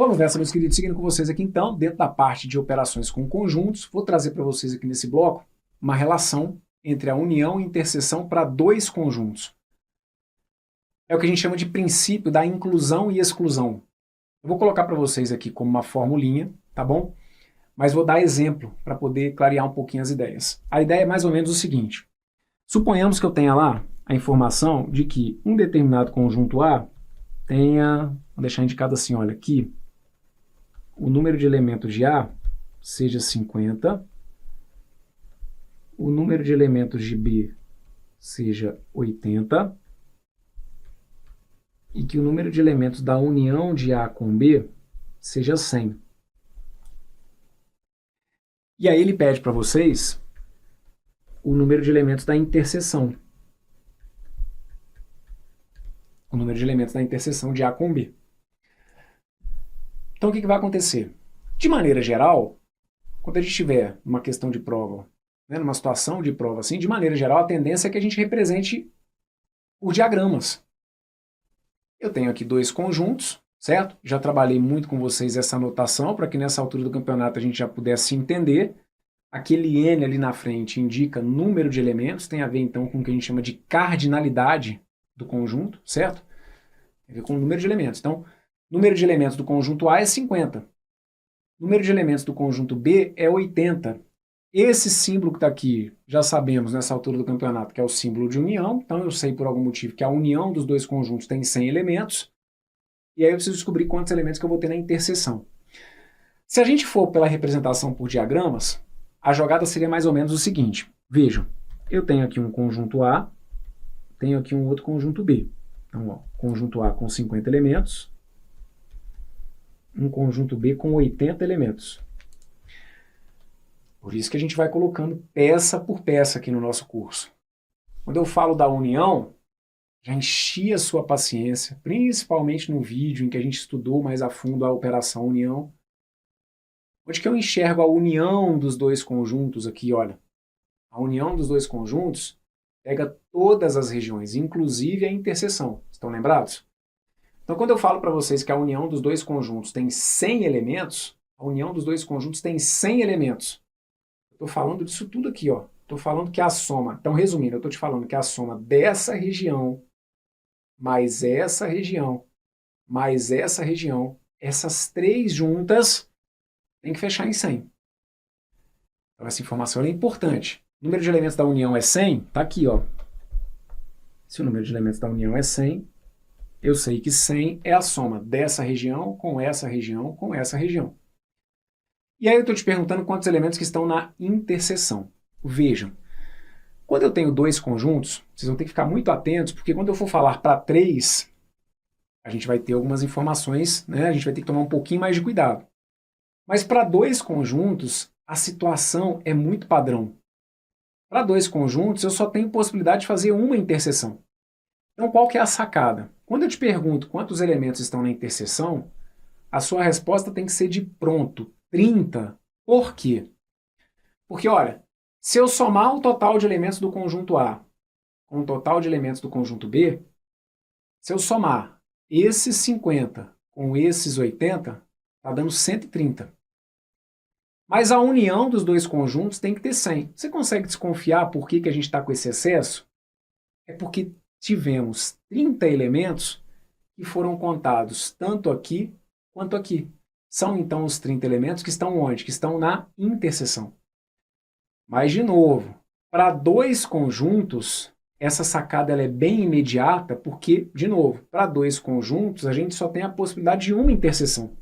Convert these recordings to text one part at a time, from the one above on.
Vamos nessa, meus queridos, seguindo com vocês aqui então, dentro da parte de operações com conjuntos, vou trazer para vocês aqui nesse bloco uma relação entre a união e interseção para dois conjuntos. É o que a gente chama de princípio da inclusão e exclusão. Eu vou colocar para vocês aqui como uma formulinha, tá bom? Mas vou dar exemplo para poder clarear um pouquinho as ideias. A ideia é mais ou menos o seguinte. Suponhamos que eu tenha lá a informação de que um determinado conjunto A tenha, vou deixar indicado assim, olha, aqui, o número de elementos de A seja 50, o número de elementos de B seja 80, e que o número de elementos da união de A com B seja 100. E aí ele pede para vocês o número de elementos da interseção. O número de elementos da interseção de A com B. Então o que vai acontecer? De maneira geral, quando a gente tiver uma questão de prova, né, numa situação de prova assim, de maneira geral, a tendência é que a gente represente por diagramas. Eu tenho aqui dois conjuntos, certo? Já trabalhei muito com vocês essa anotação, para que nessa altura do campeonato a gente já pudesse entender. Aquele N ali na frente indica número de elementos, tem a ver então com o que a gente chama de cardinalidade do conjunto, certo? Tem a ver com o número de elementos. Então, número de elementos do conjunto A é 50. Número de elementos do conjunto B é 80. Esse símbolo que está aqui, já sabemos nessa altura do campeonato que é o símbolo de união, então eu sei por algum motivo que a união dos dois conjuntos tem 100 elementos, e aí eu preciso descobrir quantos elementos que eu vou ter na interseção. Se a gente for pela representação por diagramas, a jogada seria mais ou menos o seguinte. Vejam, eu tenho aqui um conjunto A, tenho aqui um outro conjunto B. Então, ó, conjunto A com 50 elementos, um conjunto B com 80 elementos. Por isso que a gente vai colocando peça por peça aqui no nosso curso. Quando eu falo da união, já enchi a sua paciência, principalmente no vídeo em que a gente estudou mais a fundo a operação união. Onde que eu enxergo a união dos dois conjuntos aqui, olha. A união dos dois conjuntos pega todas as regiões, inclusive a interseção. Estão lembrados? Então, quando eu falo para vocês que a união dos dois conjuntos tem 100 elementos, a união dos dois conjuntos tem 100 elementos. Estou falando disso tudo aqui, ó. Estou falando que a soma, então resumindo, eu estou te falando que a soma dessa região, mais essa região, mais essa região, essas três juntas, tem que fechar em 100. Então essa informação é importante. O número de elementos da união é 100, está aqui, ó. Se o número de elementos da união é 100, eu sei que 100 é a soma dessa região com essa região com essa região. E aí eu estou te perguntando quantos elementos que estão na interseção. Vejam, quando eu tenho dois conjuntos, vocês vão ter que ficar muito atentos, porque quando eu for falar para 3, a gente vai ter algumas informações, né? A gente vai ter que tomar um pouquinho mais de cuidado. Mas para dois conjuntos, a situação é muito padrão. Para dois conjuntos, eu só tenho possibilidade de fazer uma interseção. Então, qual que é a sacada? Quando eu te pergunto quantos elementos estão na interseção, a sua resposta tem que ser de pronto, 30. Por quê? Porque, olha, se eu somar o total de elementos do conjunto A com o total de elementos do conjunto B, se eu somar esses 50 com esses 80, está dando 130. Mas a união dos dois conjuntos tem que ter 100. Você consegue desconfiar por que a gente está com esse excesso? É porque tivemos 30 elementos que foram contados tanto aqui quanto aqui. São então os 30 elementos que estão onde? Que estão na interseção. Mas, de novo, para dois conjuntos, essa sacada ela é bem imediata porque, de novo, para dois conjuntos a gente só tem a possibilidade de uma interseção.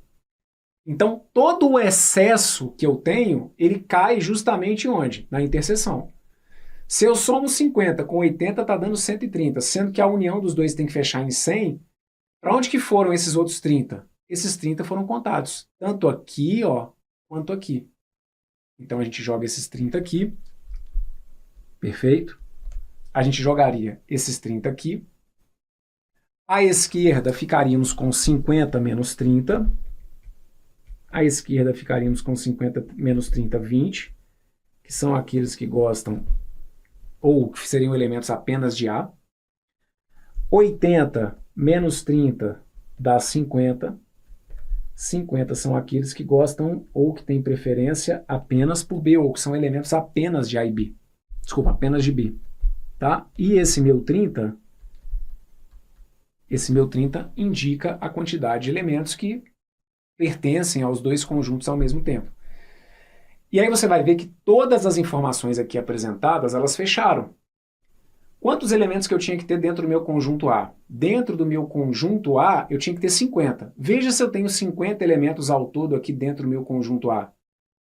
Então, todo o excesso que eu tenho, ele cai justamente onde? Na interseção. Se eu somo 50 com 80, está dando 130, sendo que a união dos dois tem que fechar em 100, para onde que foram esses outros 30? Esses 30 foram contados, tanto aqui, ó, quanto aqui. Então, a gente joga esses 30 aqui, perfeito? A gente jogaria esses 30 aqui. À esquerda, ficaríamos com 50 menos 30. À esquerda ficaríamos com 50 menos 30, 20, que são aqueles que gostam, ou que seriam elementos apenas de A. 80 menos 30 dá 50. 50 são aqueles que gostam ou que têm preferência apenas por B, ou que são elementos apenas de A e B. Desculpa, apenas de B. Tá? E esse meu 30 indica a quantidade de elementos que pertencem aos dois conjuntos ao mesmo tempo. E aí você vai ver que todas as informações aqui apresentadas, elas fecharam. Quantos elementos que eu tinha que ter dentro do meu conjunto A? Dentro do meu conjunto A, eu tinha que ter 50. Veja se eu tenho 50 elementos ao todo aqui dentro do meu conjunto A.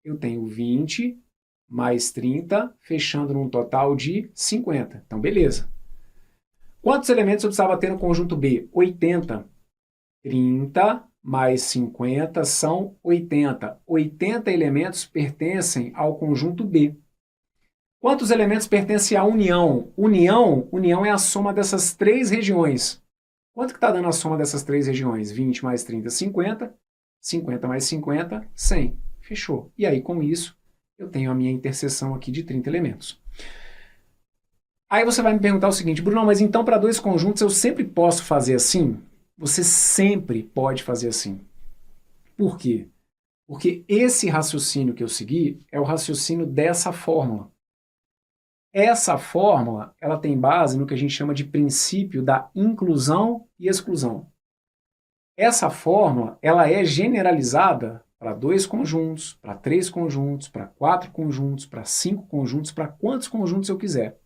Eu tenho 20 mais 30, fechando num total de 50. Então, beleza. Quantos elementos eu precisava ter no conjunto B? 80. 30 mais 50 são 80. 80 elementos pertencem ao conjunto B. Quantos elementos pertencem à união? União é a soma dessas três regiões. Quanto que está dando a soma dessas três regiões? 20 mais 30, 50. 50 mais 50, 100. Fechou. E aí, com isso, eu tenho a minha interseção aqui de 30 elementos. Aí você vai me perguntar o seguinte, Bruno, mas então para dois conjuntos eu sempre posso fazer assim? Você sempre pode fazer assim. Por quê? Porque esse raciocínio que eu segui é o raciocínio dessa fórmula. Essa fórmula, ela tem base no que a gente chama de princípio da inclusão e exclusão. Essa fórmula, ela é generalizada para dois conjuntos, para três conjuntos, para quatro conjuntos, para cinco conjuntos, para quantos conjuntos eu quiser.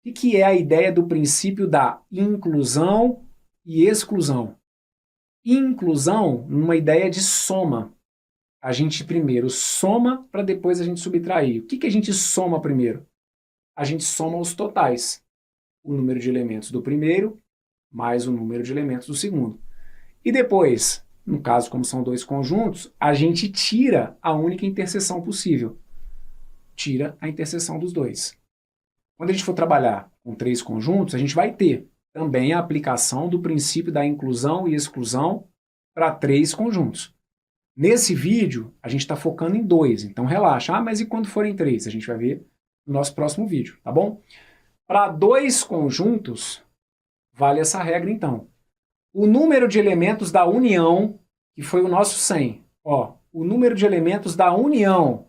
O que é a ideia do princípio da inclusão e exclusão? Inclusão numa ideia de soma. A gente primeiro soma para depois a gente subtrair. O que a gente soma primeiro? A gente soma os totais. O número de elementos do primeiro mais o número de elementos do segundo. E depois, no caso como são dois conjuntos, a gente tira a única interseção possível. Tira a interseção dos dois. Quando a gente for trabalhar com três conjuntos, a gente vai ter também a aplicação do princípio da inclusão e exclusão para três conjuntos. Nesse vídeo, a gente está focando em dois, então relaxa. Ah, mas e quando forem três? A gente vai ver no nosso próximo vídeo, tá bom? Para dois conjuntos, vale essa regra então. O número de elementos da união, que foi o nosso 100, ó, o número de elementos da união,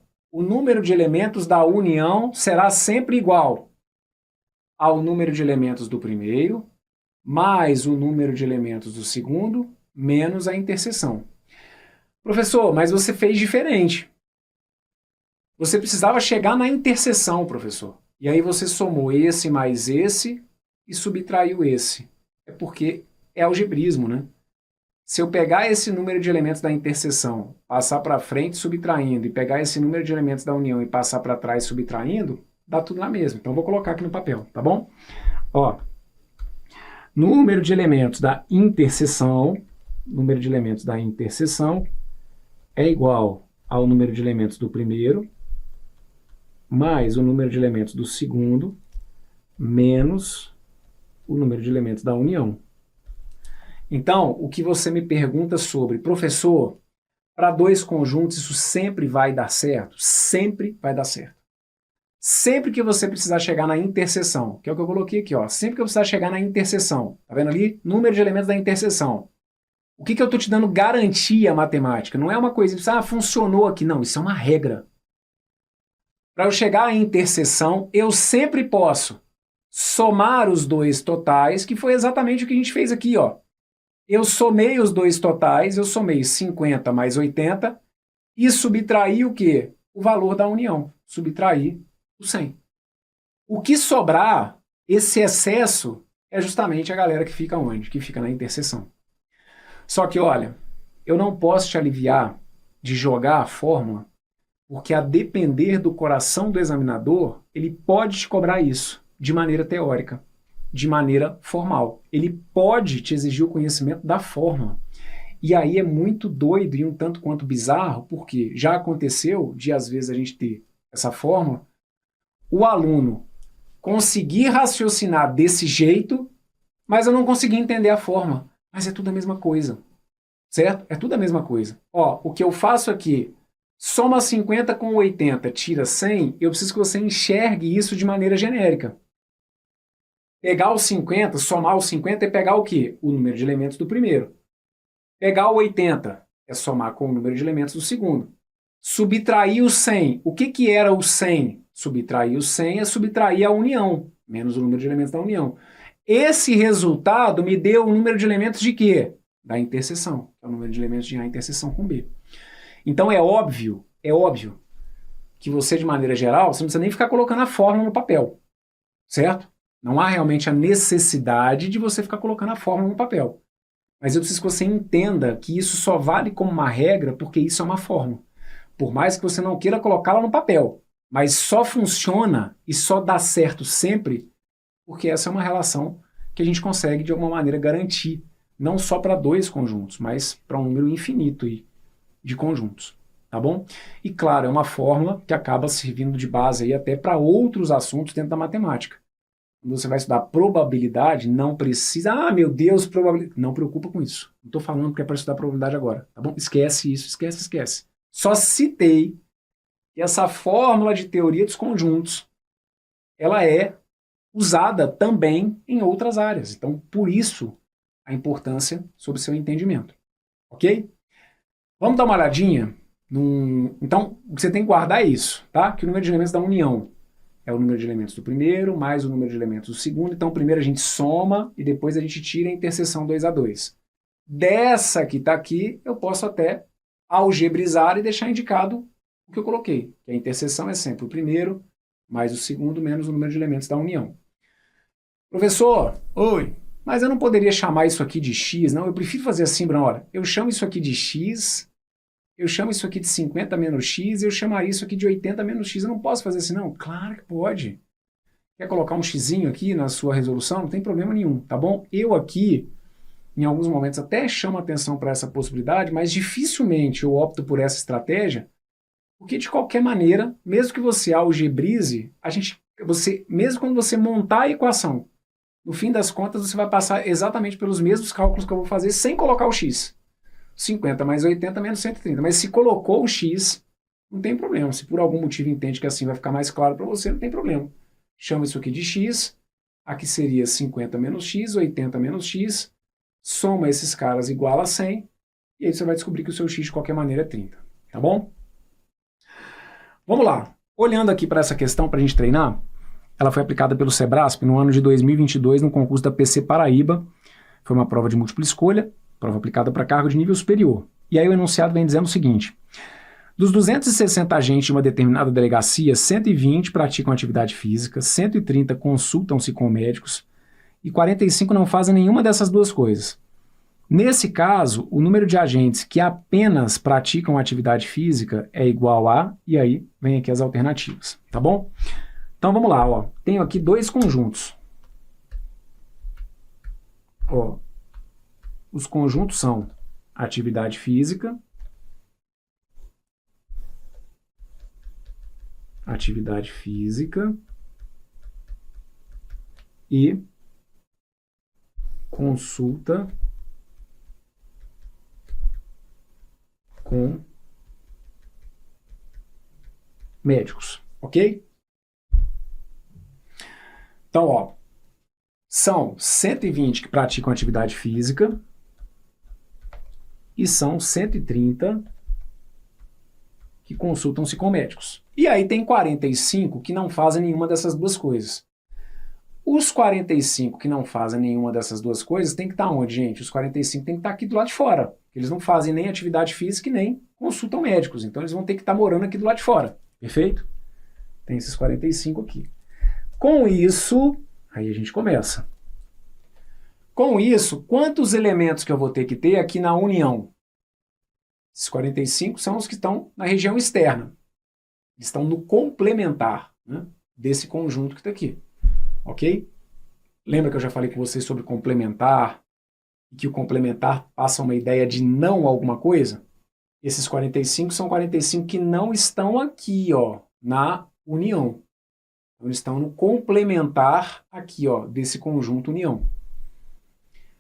será sempre igual ao número de elementos do primeiro, mais o número de elementos do segundo, menos a interseção. Professor, mas você fez diferente. Você precisava chegar na interseção, professor. E aí você somou esse mais esse e subtraiu esse. É porque é algebrismo, né? Se eu pegar esse número de elementos da interseção, passar para frente subtraindo, e pegar esse número de elementos da união e passar para trás subtraindo, dá tudo na mesma. Então, eu vou colocar aqui no papel, tá bom? Ó, número de elementos da interseção é igual ao número de elementos do primeiro, mais o número de elementos do segundo, menos o número de elementos da união. Então, o que você me pergunta sobre, professor, para dois conjuntos isso sempre vai dar certo? Sempre vai dar certo. Sempre que você precisar chegar na interseção, que é o que eu coloquei aqui, ó, sempre que eu precisar chegar na interseção, tá vendo ali? Número de elementos da interseção. O que eu estou te dando garantia matemática? Não é uma coisa, funcionou aqui. Não, isso é uma regra. Para eu chegar à interseção, eu sempre posso somar os dois totais, que foi exatamente o que a gente fez aqui, ó. Eu somei os dois totais, eu somei 50 mais 80 e subtraí o quê? O valor da união. Subtraí o 100. O que sobrar, esse excesso, é justamente a galera que fica onde? Que fica na interseção. Só que, olha, eu não posso te aliviar de jogar a fórmula, porque a depender do coração do examinador, ele pode te cobrar isso de maneira teórica, de maneira formal. Ele pode te exigir o conhecimento da fórmula. E aí é muito doido e um tanto quanto bizarro, porque já aconteceu de, às vezes, a gente ter essa fórmula, o aluno conseguir raciocinar desse jeito, mas eu não consegui entender a fórmula. Mas é tudo a mesma coisa, certo? É tudo a mesma coisa. Ó, o que eu faço aqui, soma 50 com 80, tira 100, eu preciso que você enxergue isso de maneira genérica. Pegar os 50, somar os 50 é pegar o quê? O número de elementos do primeiro. Pegar o 80 é somar com o número de elementos do segundo. Subtrair o 100. O que era o 100? Subtrair o 100 é subtrair a união, menos o número de elementos da união. Esse resultado me deu o número de elementos de quê? Da interseção, que é o número de elementos de A interseção com B. Então é óbvio que você, de maneira geral, você não precisa nem ficar colocando a fórmula no papel, certo? Não há realmente a necessidade de você ficar colocando a fórmula no papel. Mas eu preciso que você entenda que isso só vale como uma regra porque isso é uma fórmula. Por mais que você não queira colocá-la no papel, mas só funciona e só dá certo sempre porque essa é uma relação que a gente consegue, de alguma maneira, garantir, não só para dois conjuntos, mas para um número infinito de conjuntos, tá bom? E claro, é uma fórmula que acaba servindo de base aí até para outros assuntos dentro da matemática. Quando você vai estudar probabilidade, não precisa, meu Deus, probabilidade. Não preocupa com isso. Não estou falando que é para estudar probabilidade agora, tá bom? Esquece isso, esquece. Só citei que essa fórmula de teoria dos conjuntos, ela é usada também em outras áreas. Então, por isso, a importância sobre o seu entendimento. Ok? Vamos dar uma olhadinha. Então, o que você tem que guardar é isso, tá? Que o número de elementos da união é o número de elementos do primeiro, mais o número de elementos do segundo. Então, primeiro a gente soma e depois a gente tira a interseção 2 a 2. Dessa que está aqui, eu posso até algebrizar e deixar indicado o que eu coloquei. Que a interseção é sempre o primeiro, mais o segundo, menos o número de elementos da união. Professor, oi, mas eu não poderia chamar isso aqui de x, não? Eu prefiro fazer assim, Bruno, olha, eu chamo isso aqui de x, eu chamo isso aqui de 50 menos x, eu chamaria isso aqui de 80 menos x. Eu não posso fazer assim, não? Claro que pode. Quer colocar um xzinho aqui na sua resolução? Não tem problema nenhum, tá bom? Eu aqui, em alguns momentos, até chamo atenção para essa possibilidade, mas dificilmente eu opto por essa estratégia, porque de qualquer maneira, mesmo que você algebrize, mesmo quando você montar a equação, no fim das contas você vai passar exatamente pelos mesmos cálculos que eu vou fazer sem colocar o x. 50 mais 80 menos 130. Mas se colocou o x, não tem problema. Se por algum motivo entende que assim vai ficar mais claro para você, não tem problema. Chama isso aqui de x, aqui seria 50 menos x, 80 menos x, soma esses caras igual a 100, e aí você vai descobrir que o seu x de qualquer maneira é 30. Tá bom? Vamos lá. Olhando aqui para essa questão para a gente treinar, ela foi aplicada pelo Sebrasp no ano de 2022 no concurso da PC Paraíba. Foi uma prova de múltipla escolha, prova aplicada para cargo de nível superior. E aí o enunciado vem dizendo o seguinte: dos 260 agentes de uma determinada delegacia, 120 praticam atividade física, 130 consultam-se com médicos e 45 não fazem nenhuma dessas duas coisas. Nesse caso, o número de agentes que apenas praticam atividade física é igual a, e aí vem aqui as alternativas, tá bom? Então vamos lá, ó. Tenho aqui dois conjuntos. Ó, os conjuntos são atividade física, e consulta com médicos, ok? Então, ó, são 120 que praticam atividade física e são 130 que consultam-se com médicos. E aí tem 45 que não fazem nenhuma dessas duas coisas. Os 45 que não fazem nenhuma dessas duas coisas tem que estar onde, gente? Os 45 tem que estar aqui do lado de fora. Eles não fazem nem atividade física e nem consultam médicos. Então eles vão ter que estar morando aqui do lado de fora. Perfeito? Tem esses 45 aqui. Com isso, aí a gente começa. Com isso, quantos elementos que eu vou ter que ter aqui na união? Esses 45 são os que estão na região externa. Estão no complementar, né, desse conjunto que está aqui. Ok? Lembra que eu já falei com vocês sobre complementar? E que o complementar passa uma ideia de não alguma coisa? Esses 45 são 45 que não estão aqui, ó, na união. Então, eles estão no complementar aqui, ó, desse conjunto união.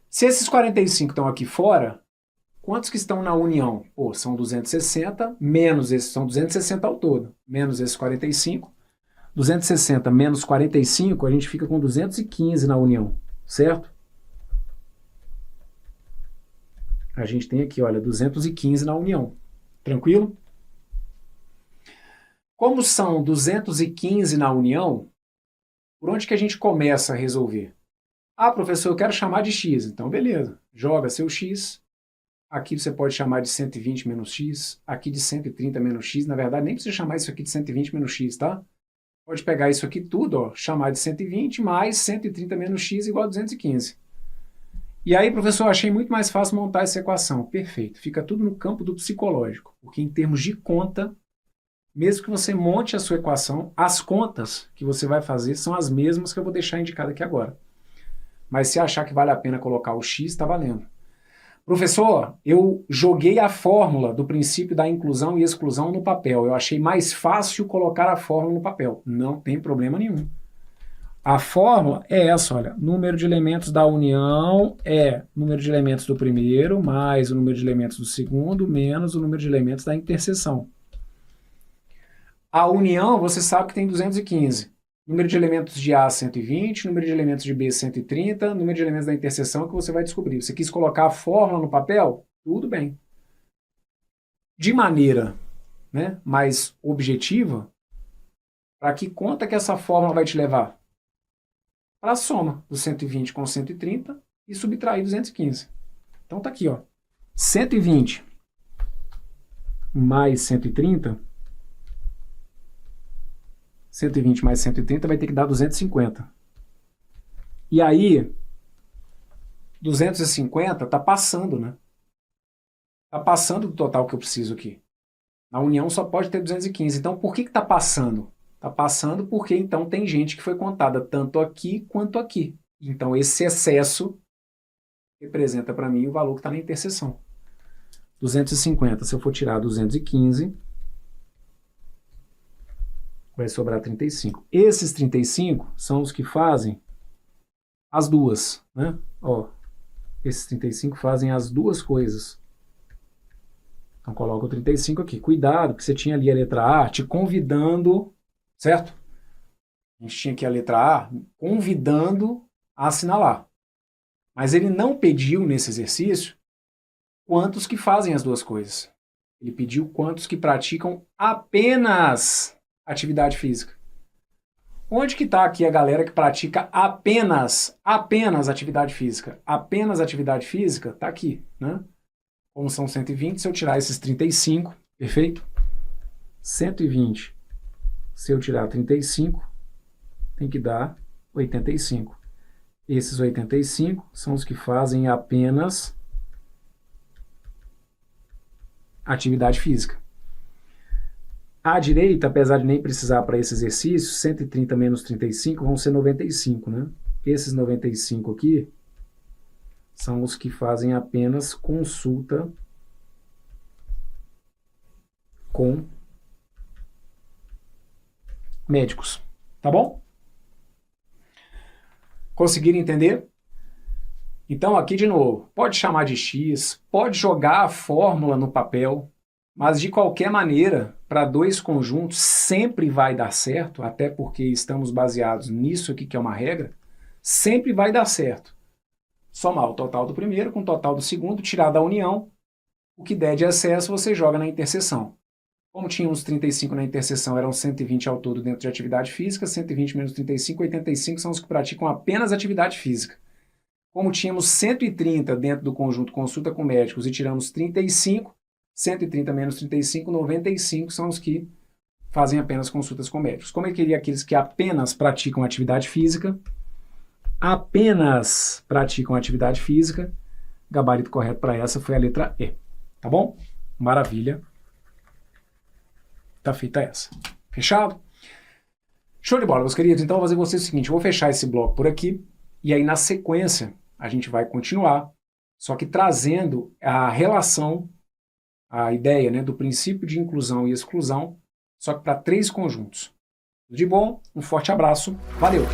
Se esses 45 estão aqui fora, quantos que estão na união? Pô, são 260, menos esses, são 260 ao todo, menos esses 45. 260 menos 45, a gente fica com 215 na união, certo? a gente tem aqui, olha, 215 na união. Tranquilo? Como são 215 na união, por onde que a gente começa a resolver? Ah, professor, eu quero chamar de x. Então, beleza. Joga seu x. Aqui você pode chamar de 120 menos x. Aqui de 130 menos x. Na verdade, nem precisa chamar isso aqui de 120 menos x, tá? Pode pegar isso aqui tudo, ó, chamar de 120 mais 130 menos x igual a 215. E aí, professor, eu achei muito mais fácil montar essa equação. Perfeito. Fica tudo no campo do psicológico. Porque em termos de conta, mesmo que você monte a sua equação, as contas que você vai fazer são as mesmas que eu vou deixar indicado aqui agora. Mas se achar que vale a pena colocar o x, está valendo. Professor, eu joguei a fórmula do princípio da inclusão e exclusão no papel. Eu achei mais fácil colocar a fórmula no papel. Não tem problema nenhum. A fórmula é essa, olha. Número de elementos da união é número de elementos do primeiro mais o número de elementos do segundo menos o número de elementos da interseção. A união, você sabe que tem 215. Número de elementos de A, 120, número de elementos de B, 130, número de elementos da interseção que você vai descobrir. Você quis colocar a fórmula no papel? Tudo bem. De maneira, né, mais objetiva, para que conta que essa fórmula vai te levar? Para a soma do 120 com 130 e subtrair 215. Então tá aqui, ó. 120 mais 130... 120 mais 130 vai ter que dar 250. E aí, 250 está passando, né? Está passando do total que eu preciso aqui. Na união só pode ter 215. Então, por que está passando? Está passando porque, então, tem gente que foi contada tanto aqui quanto aqui. Então, esse excesso representa para mim o valor que está na interseção. 250, se eu for tirar 215... vai sobrar 35. Esses 35 são os que fazem as duas, né? Ó, esses 35 fazem as duas coisas. Então, coloca o 35 aqui. Cuidado, que você tinha ali a letra A te convidando, certo? A gente tinha aqui a letra A convidando a assinalar. Mas ele não pediu nesse exercício quantos que fazem as duas coisas. Ele pediu quantos que praticam apenas atividade física. Onde que está aqui a galera que pratica apenas atividade física? Apenas atividade física está aqui, né? Como são 120, se eu tirar esses 35, perfeito? 120, se eu tirar 35, tem que dar 85. Esses 85 são os que fazem apenas atividade física. À direita, apesar de nem precisar para esse exercício, 130 menos 35 vão ser 95, né? Esses 95 aqui são os que fazem apenas consulta com médicos. Tá bom? Conseguiram entender? Então, aqui de novo, pode chamar de x, pode jogar a fórmula no papel, mas de qualquer maneira, para dois conjuntos sempre vai dar certo, até porque estamos baseados nisso aqui que é uma regra, sempre vai dar certo. Somar o total do primeiro com o total do segundo, tirar da união, o que der de excesso você joga na interseção. Como tínhamos 35 na interseção, eram 120 ao todo dentro de atividade física, 120 menos 35, 85 são os que praticam apenas atividade física. Como tínhamos 130 dentro do conjunto consulta com médicos e tiramos 35, 130 menos 35, 95 são os que fazem apenas consultas com médicos. Como eu queria aqueles que apenas praticam atividade física, gabarito correto para essa foi a letra E. Tá bom? Maravilha. Tá feita essa. Fechado? Show de bola, meus queridos. Então, eu vou fazer com vocês o seguinte, eu vou fechar esse bloco por aqui, e aí na sequência a gente vai continuar, só que trazendo a relação, a ideia, né, do princípio de inclusão e exclusão, só que para 3 conjuntos. Tudo de bom, um forte abraço, valeu!